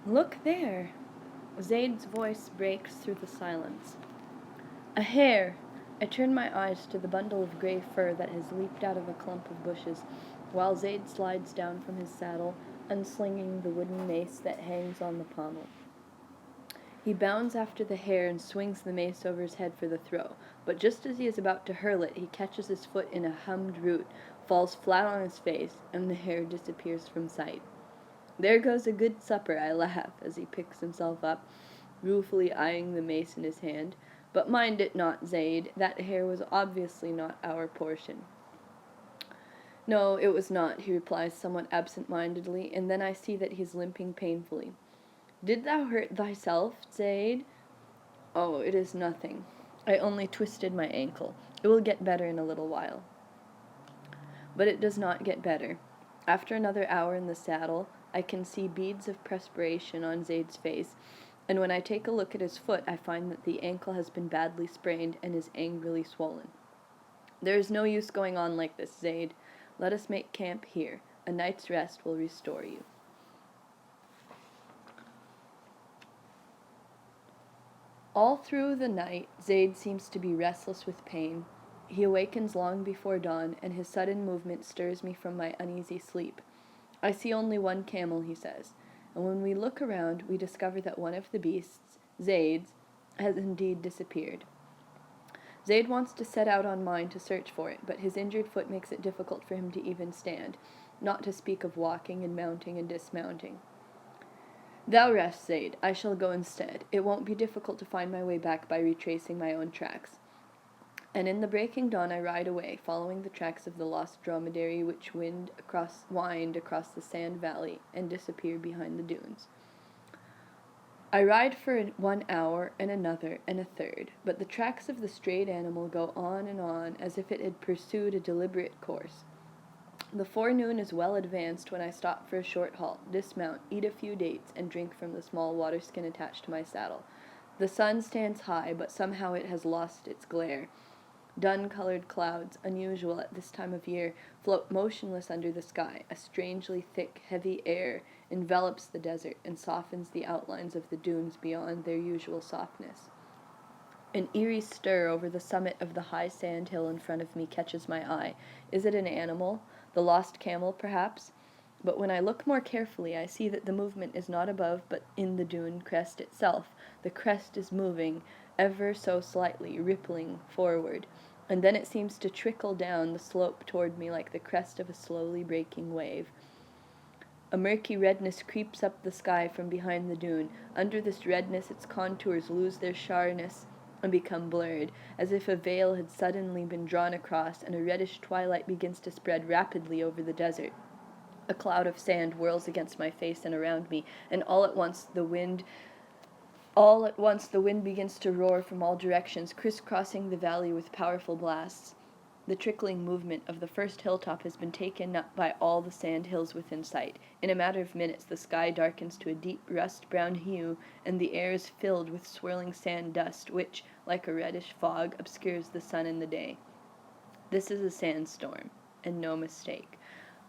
Look there! Zaid's voice breaks through the silence. A hare! I turn my eyes to the bundle of gray fur that has leaped out of a clump of bushes, while Zaid slides down from his saddle, unslinging the wooden mace that hangs on the pommel. He bounds after the hare and swings the mace over his head for the throw, but just as he is about to hurl it, he catches his foot in a hummed root, falls flat on his face, and the hare disappears from sight. There goes a good supper, I laugh, as he picks himself up, ruefully eyeing the mace in his hand. But mind it not, Zaid, that hare was obviously not our portion. No, it was not, he replies somewhat absent-mindedly, and then I see that he is limping painfully. Did thou hurt thyself, Zaid? Oh, it is nothing. I only twisted my ankle. It will get better in a little while. But it does not get better. After another hour in the saddle, I can see beads of perspiration on Zaid's face, and when I take a look at his foot, I find that the ankle has been badly sprained and is angrily swollen. There is no use going on like this, Zaid. Let us make camp here. A night's rest will restore you. All through the night, Zaid seems to be restless with pain. He awakens long before dawn, and his sudden movement stirs me from my uneasy sleep. I see only one camel, he says, and when we look around, we discover that one of the beasts, Zaid's, has indeed disappeared. Zaid wants to set out on mine to search for it, but his injured foot makes it difficult for him to even stand, not to speak of walking and mounting and dismounting. Thou rest, Zaid. I shall go instead. It won't be difficult to find my way back by retracing my own tracks. And in the breaking dawn I ride away, following the tracks of the lost dromedary which wind across the sand valley and disappear behind the dunes. I ride for 1 hour and another and a third, but the tracks of the strayed animal go on and on as if it had pursued a deliberate course. The forenoon is well advanced when I stop for a short halt, dismount, eat a few dates, and drink from the small water skin attached to my saddle. The sun stands high, but somehow it has lost its glare. Dun-colored clouds, unusual at this time of year, float motionless under the sky. A strangely thick, heavy air envelops the desert and softens the outlines of the dunes beyond their usual softness. An eerie stir over the summit of the high sand hill in front of me catches my eye. Is it an animal? The lost camel, perhaps? But when I look more carefully, I see that the movement is not above, but in the dune crest itself. The crest is moving, ever so slightly, rippling forward, and then it seems to trickle down the slope toward me like the crest of a slowly breaking wave. A murky redness creeps up the sky from behind the dune. Under this redness, its contours lose their sharpness and become blurred, as if a veil had suddenly been drawn across, and a reddish twilight begins to spread rapidly over the desert. A cloud of sand whirls against my face and around me, and all at once the wind begins to roar from all directions, crisscrossing the valley with powerful blasts. The trickling movement of the first hilltop has been taken up by all the sand hills within sight. In a matter of minutes the sky darkens to a deep rust-brown hue, and the air is filled with swirling sand dust, which, like a reddish fog, obscures the sun and the day. This is a sandstorm, and no mistake.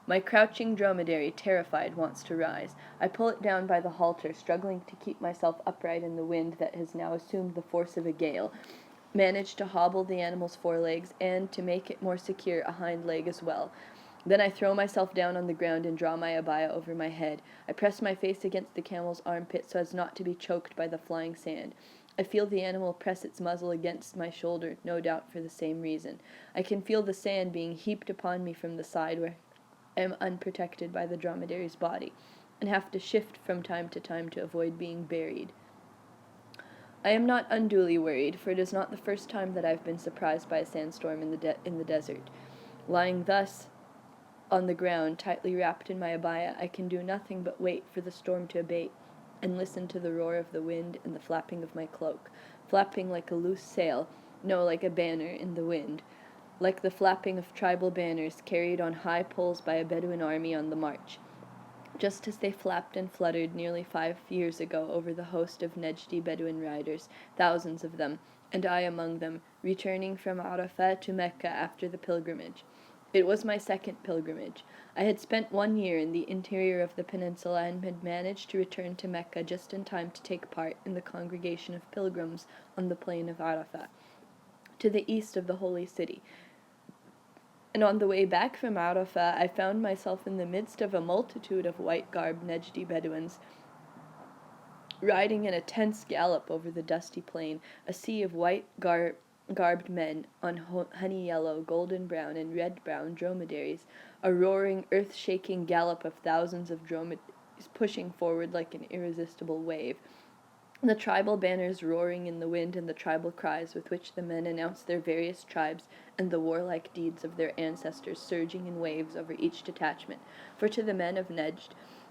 My crouching dromedary, terrified, wants to rise. I pull it down by the halter, struggling to keep myself upright in the wind that has now assumed the force of a gale, manage to hobble the animal's forelegs, and, to make it more secure, a hind leg as well. Then I throw myself down on the ground and draw my abaya over my head. I press my face against the camel's armpit so as not to be choked by the flying sand. I feel the animal press its muzzle against my shoulder, no doubt for the same reason. I can feel the sand being heaped upon me from the side where I am unprotected by the dromedary's body, and have to shift from time to time to avoid being buried. I am not unduly worried, for it is not the first time that I have been surprised by a sandstorm in the desert. Lying thus on the ground, tightly wrapped in my abaya, I can do nothing but wait for the storm to abate, and listen to the roar of the wind and the flapping of my cloak, flapping like a loose sail, no, like a banner in the wind, like the flapping of tribal banners carried on high poles by a Bedouin army on the march, just as they flapped and fluttered nearly 5 years ago over the host of Nejdi Bedouin riders, thousands of them, and I among them, returning from Arafat to Mecca after the pilgrimage. It was my second pilgrimage. I had spent 1 year in the interior of the peninsula and had managed to return to Mecca just in time to take part in the congregation of pilgrims on the plain of Arafat, to the east of the holy city. And on the way back from Arafat, I found myself in the midst of a multitude of white-garbed Nejdi Bedouins, riding in a tense gallop over the dusty plain, a sea of white-garbed men on honey-yellow, golden-brown, and red-brown dromedaries, a roaring, earth-shaking gallop of thousands of dromedaries pushing forward like an irresistible wave, the tribal banners roaring in the wind and the tribal cries with which the men announced their various tribes and the warlike deeds of their ancestors surging in waves over each detachment. For to the men of Nejd,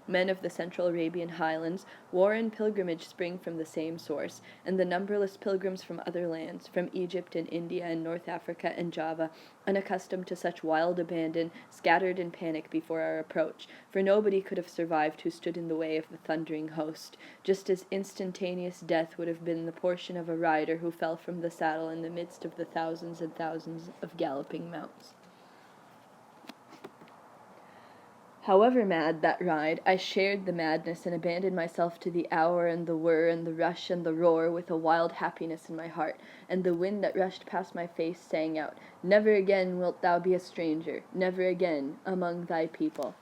men of the Central Arabian highlands, war and pilgrimage spring from the same source, and the numberless pilgrims from other lands, from Egypt and India and North Africa and Java, unaccustomed to such wild abandon, scattered in panic before our approach, for nobody could have survived who stood in the way of the thundering host, just as instantaneous death would have been the portion of a rider who fell from the saddle in the midst of the thousands and thousands of galloping mounts. However mad that ride, I shared the madness and abandoned myself to the hour and the whir and the rush and the roar with a wild happiness in my heart, and the wind that rushed past my face sang out, "Never again wilt thou be a stranger, never again among thy people."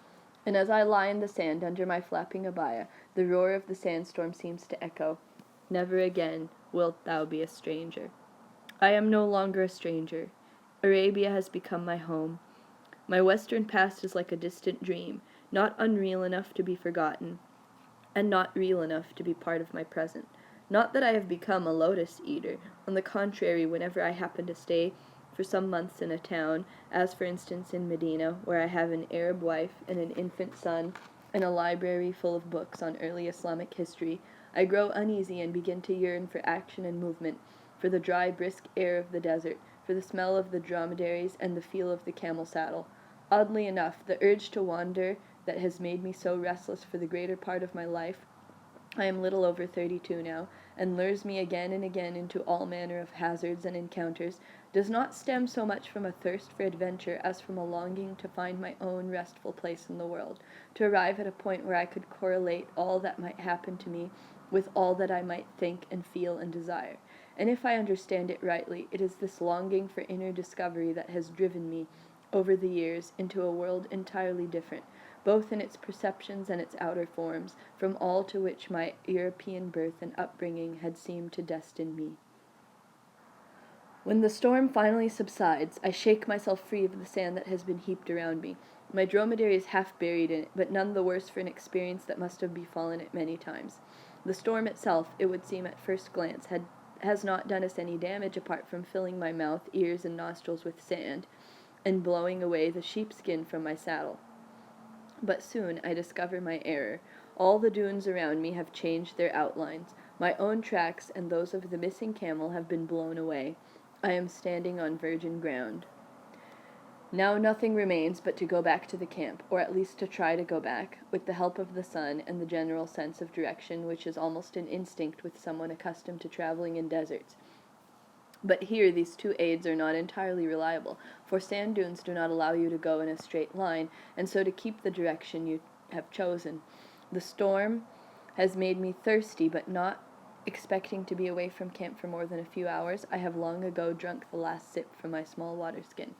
And as I lie in the sand under my flapping abaya, the roar of the sandstorm seems to echo, "Never again wilt thou be a stranger." I am no longer a stranger. Arabia has become my home. My western past is like a distant dream, not unreal enough to be forgotten, and not real enough to be part of my present. Not that I have become a lotus eater. On the contrary, whenever I happen to stay for some months in a town, as for instance in Medina, where I have an Arab wife and an infant son, and a library full of books on early Islamic history, I grow uneasy and begin to yearn for action and movement, for the dry, brisk air of the desert, for the smell of the dromedaries and the feel of the camel saddle. Oddly enough, the urge to wander that has made me so restless for the greater part of my life, I am little over 32 now, and lures me again and again into all manner of hazards and encounters, does not stem so much from a thirst for adventure as from a longing to find my own restful place in the world, to arrive at a point where I could correlate all that might happen to me with all that I might think and feel and desire. And if I understand it rightly, it is this longing for inner discovery that has driven me, over the years, into a world entirely different, both in its perceptions and its outer forms, from all to which my European birth and upbringing had seemed to destine me. When the storm finally subsides, I shake myself free of the sand that has been heaped around me. My dromedary is half buried in it, but none the worse for an experience that must have befallen it many times. The storm itself, it would seem at first glance, has not done us any damage apart from filling my mouth, ears, and nostrils with sand, and blowing away the sheepskin from my saddle. But soon I discover my error. All the dunes around me have changed their outlines. My own tracks and those of the missing camel have been blown away. I am standing on virgin ground. Now nothing remains but to go back to the camp, or at least to try to go back, with the help of the sun and the general sense of direction which is almost an instinct with someone accustomed to traveling in deserts. But here these two aids are not entirely reliable, for sand dunes do not allow you to go in a straight line, and so to keep the direction you have chosen. The storm has made me thirsty, but not expecting to be away from camp for more than a few hours, I have long ago drunk the last sip from my small water skin.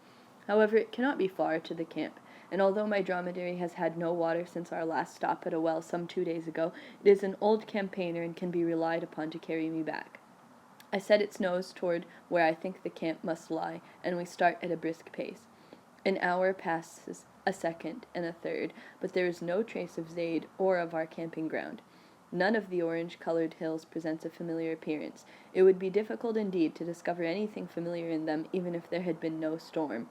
However, it cannot be far to the camp, and although my dromedary has had no water since our last stop at a well some 2 days ago, it is an old campaigner and can be relied upon to carry me back. I set its nose toward where I think the camp must lie, and we start at a brisk pace. An hour passes, a second, and a third, but there is no trace of Zaid or of our camping ground. None of the orange-colored hills presents a familiar appearance. It would be difficult indeed to discover anything familiar in them, even if there had been no storm.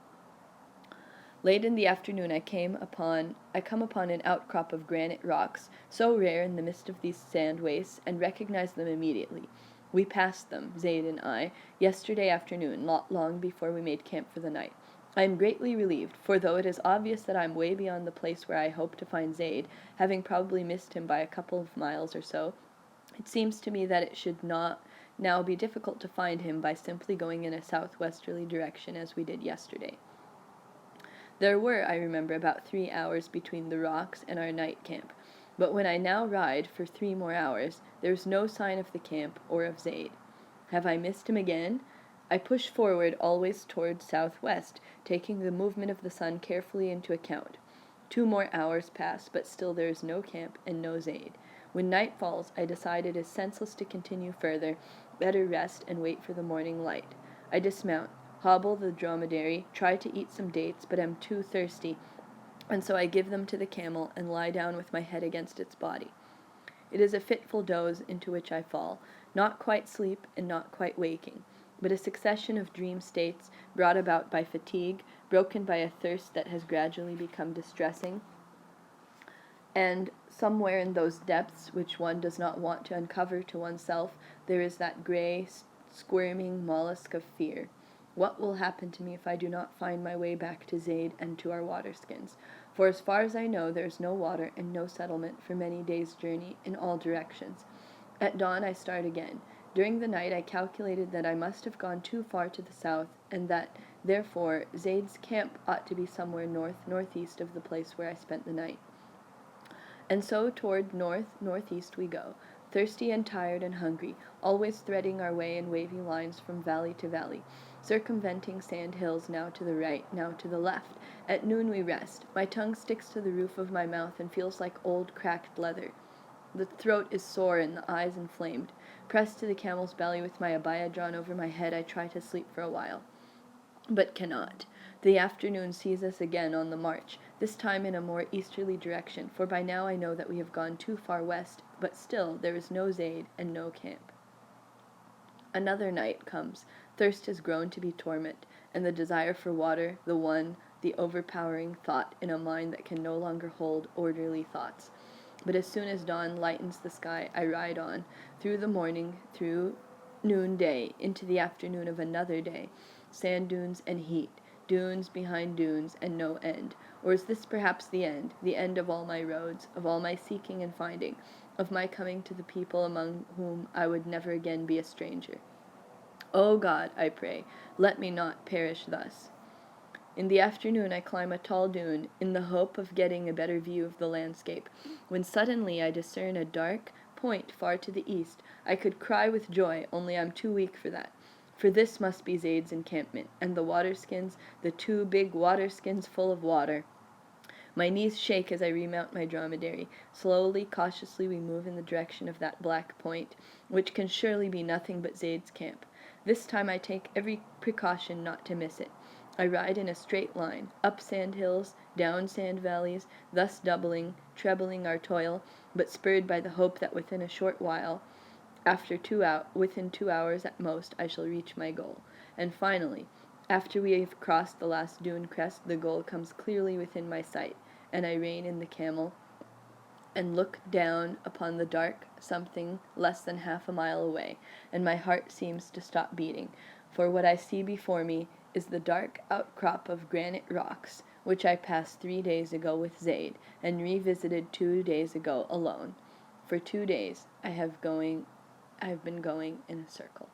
Late in the afternoon I come upon an outcrop of granite rocks, so rare in the midst of these sand wastes, and recognize them immediately. We passed them, Zaid and I, yesterday afternoon, not long before we made camp for the night. I am greatly relieved, for though it is obvious that I am way beyond the place where I hope to find Zaid, having probably missed him by a couple of miles or so, it seems to me that it should not now be difficult to find him by simply going in a southwesterly direction as we did yesterday. There were, I remember, about 3 hours between the rocks and our night camp, but when I now ride for 3 more hours, there's no sign of the camp or of Zaid. Have I missed him again? I push forward, always toward southwest, taking the movement of the sun carefully into account. 2 more hours pass, but still there is no camp and no Zaid. When night falls, I decide it is senseless to continue further, better rest and wait for the morning light. I dismount, hobble the dromedary, try to eat some dates, but am too thirsty, and so I give them to the camel and lie down with my head against its body. It is a fitful doze into which I fall, not quite sleep and not quite waking, but a succession of dream states brought about by fatigue, broken by a thirst that has gradually become distressing, and somewhere in those depths which one does not want to uncover to oneself, there is that gray, squirming mollusk of fear. What will happen to me if I do not find my way back to Zaid and to our waterskins? For as far as I know, there is no water and no settlement for many days' journey in all directions. At dawn I start again. During the night I calculated that I must have gone too far to the south, and that, therefore, Zaid's camp ought to be somewhere northeast of the place where I spent the night. And so toward northeast we go, thirsty and tired and hungry, always threading our way in wavy lines from valley to valley, circumventing sand hills now to the right, now to the left. At noon we rest. My tongue sticks to the roof of my mouth and feels like old cracked leather. The throat is sore and the eyes inflamed. Pressed to the camel's belly with my abaya drawn over my head, I try to sleep for a while, but cannot. The afternoon sees us again on the march, this time in a more easterly direction, for by now I know that we have gone too far west, but still there is no Zaid and no camp. Another night comes. Thirst has grown to be torment, and the desire for water, the overpowering thought in a mind that can no longer hold orderly thoughts. But as soon as dawn lightens the sky, I ride on, through the morning, through noonday, into the afternoon of another day. Sand dunes and heat, dunes behind dunes, and no end. Or is this perhaps the end of all my roads, of all my seeking and finding, of my coming to the people among whom I would never again be a stranger? O God, I pray, let me not perish thus. In the afternoon I climb a tall dune, in the hope of getting a better view of the landscape, when suddenly I discern a dark point far to the east. I could cry with joy, only I'm too weak for that. For this must be Zaid's encampment, and the waterskins, the 2 big waterskins full of water. My knees shake as I remount my dromedary. Slowly, cautiously, we move in the direction of that black point, which can surely be nothing but Zaid's camp. This time I take every precaution not to miss it. I ride in a straight line, up sand hills, down sand valleys, thus doubling, trebling our toil, but spurred by the hope that within a short while, within 2 hours at most, I shall reach my goal. And finally, after we have crossed the last dune crest, the goal comes clearly within my sight, and I rein in the camel and look down upon the dark something less than half a mile away, and my heart seems to stop beating, for what I see before me is the dark outcrop of granite rocks, which I passed 3 days ago with Zaid, and revisited 2 days ago alone. For 2 days I have been going in a circle.